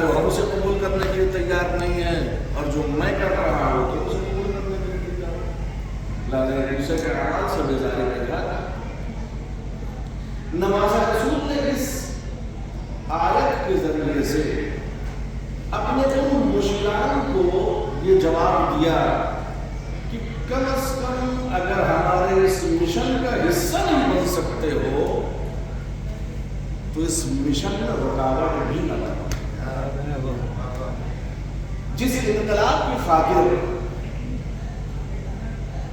جاتے ہو ہم اسے قبول کرنے کے لیے تیار نہیں ہیں، اور جو میں کر رہا ہوں تو اسے قبول کرنے کے لیے تیار ہوں، لازم دوسرے کے اعمال سے بیزاری نہیں جاتا۔ نواز رسول نے اس آیت کے ذریعے سے اپنے ان مشکلات کو یہ جواب دیا کہ کم از کم اگر ہمارے اس مشن کا حصہ نہیں بن سکتے ہو تو اس مشن میں رکاوٹ بھی نہ بنو۔ جس انقلاب کی خاطر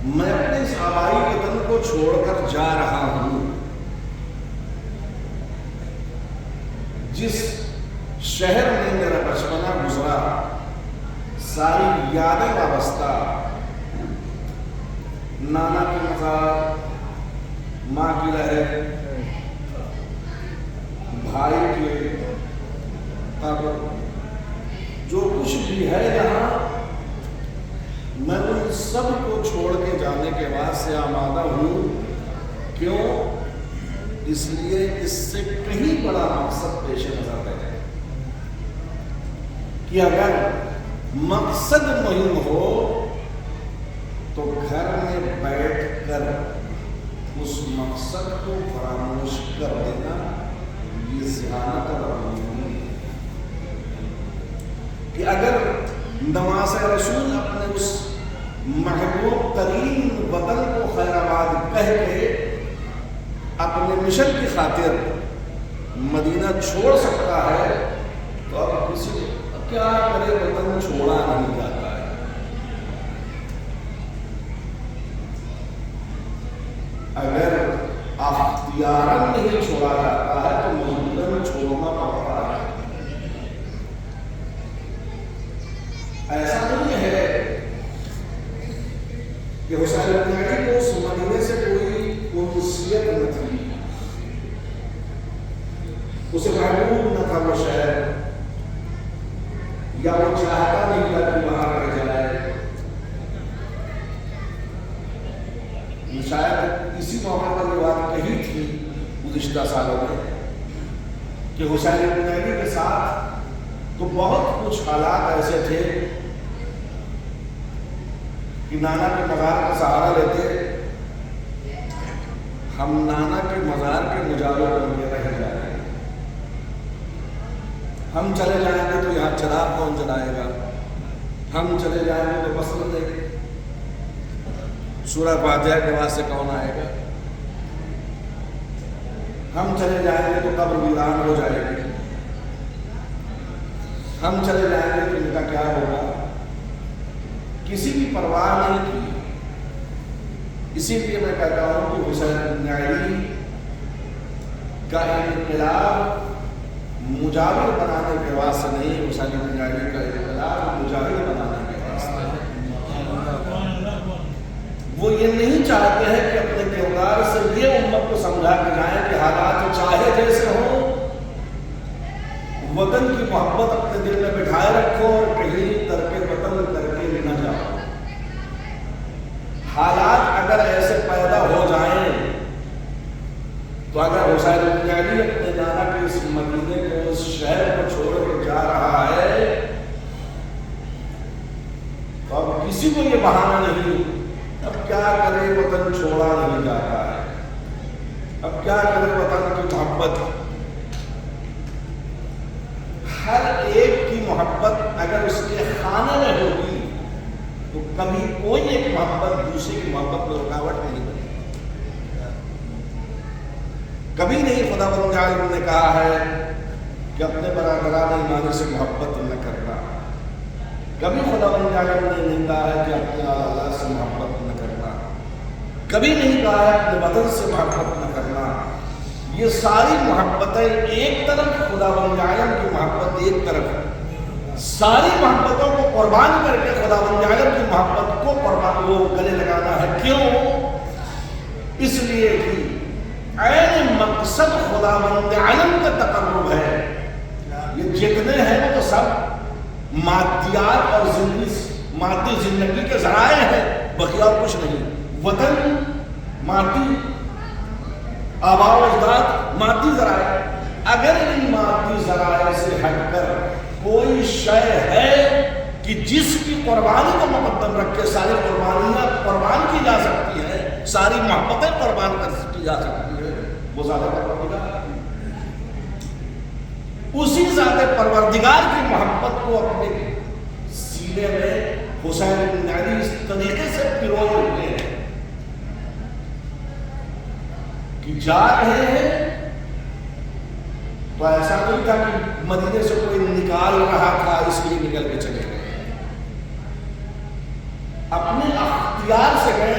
میں اپنے اس آبائی وطن کو چھوڑ کر جا رہا ہوں، جس شہر میں میرا بچپنا گزرا، ساری یادیں وابستہ، نانا کی مزار، ماں کی لہر، بھائی کے قبر، جو کچھ بھی ہے یہاں، میں ان سب کو چھوڑ کے جانے کے واسطے آمادہ ہوں۔ کیوں؟ اس لیے اس سے کہیں بڑا مقصد پیش نظر ہے کہ اگر مقصد مہم ہو تو گھر میں بیٹھ کر اس مقصد کو فراموش کر دینا یہ ذہانت اور کہ اگر نواز رسول اپنے اس محبوب ترین وطن کو خیر آباد کہہ کے اپنے مشن کی خاطر مدینہ چھوڑ سکتا ہے تو اب کسی کیا کرے، وطن چھوڑا نہیں جاتا ہے۔ اگر اختیاراً نہیں چھوڑا جاتا ہے تو مجبوراً چھوڑنا پڑتا ہے۔ ایسا نہیں ہے کہ حسین بن علی کو اس مدینے سے کوئی انسیت نہ تھی، اسے محبوب نہ تھا وہ شہر، یا وہ چاہتا نہیں تھا کہ وہاں رہ جائے۔ شاید اسی موقع پر یہ بات کہی تھی گزشتہ سالوں میں کہ حسین بن علی کے ساتھ تو بہت کچھ حالات ایسے تھے کہ نانا کے مزار کا سہارا لیتے، ہم نانا کے مزار کے مجاور بن کے رہ جائیں، ہم چلے جائیں گے تو یہاں چراغ کون جلائے گا، ہم چلے جائیں گے تو مسجد دیکھیں، سورہ فاتحہ کے واسطے کون آئے گا، ہم چلے جائیں گے تو قبر ویران ہو جائے گی، ہم چلے جائیں گے تو ان کا کیا ہوگا، کسی کی پرواہ نہیں کی۔ اسی لیے میں کہتا ہوں کہ حسین بن علی کا انقلاب مجاور بنانے کے واسطے نہیں، حسین بن علی کا انقلاب مجاہد بنانے کے واسطے ہے۔ وہ یہ نہیں چاہتے ہیں کہ اپنے کردار سے یہ امت کو سمجھا کے جائیں کہ حالات چاہے جیسے ہوں، وطن کی محبت اپنے دل میں بٹھائے رکھو اور کہیں ترک وطن کر کے نہ جاؤ۔ حالات اگر ایسے پیدا ہو جائیں تو اگر حسین بن علی اپنے نانا کے اس مدینے کو، اس شہر کو چھوڑ کے جا رہا ہے تو اب کسی کو یہ بہانہ نہیں، اب کیا کرے وطن چھوڑا نہیں جاتا ہے، اب کیا کرے وطن کی محبت۔ ہر ایک کی محبت اگر اس کے خانے میں ہوگی تو کبھی کوئی ایک محبت دوسرے کی محبت میں رکاوٹ نہیں بنے، کبھی نہیں۔ خدا بند عالم نے کہا ہے کہ اپنے برادران ایمانی سے محبت نہ کرنا، کبھی خدا بند عالم نے نہیں کہا ہے کہ اپنے اللہ سے محبت نہ کرنا، کبھی نہیں کہا ہے اپنے وطن سے محبت نہ کرنا۔ یہ ساری محبتیں ایک طرف، خدا بند عالم کی محبت ایک طرف، ساری محبتوں کو قربان کر کے خدا بند عالم کی محبت کو قربان وہ گلے لگانا ہے۔ کیوں؟ اس لیے کہ عین مقصد خدا بند عالم کا تقرب ہے۔ یہ جتنے ہیں وہ تو سب مادیات اور مادی زندگی کے ذرائع ہیں، باقی اور کچھ نہیں۔ وطن مادی، آباء و اجداد مادی ذرائع، اگر ان مادی ذرائع سے ہٹ کر کوئی شے ہے کہ جس کی قربانی کو مقدم رکھ کے ساری قربانیاں قربان کی جا سکتی ہیں، ساری محبتیں قربان کی جا سکتی ہیں، وہ ذات پروردگار۔ اسی ذات پروردگار کی محبت کو اپنے سینے میں حسین بن علی اس طریقے سے پروئے ہوئے ہیں کہ جا رہے ہیں تو ایسا نہیں تھا کہ مدینے سے کوئی نکال رہا تھا اس لیے نکل کے چلے گئے، اپنے اختیار سے گئے،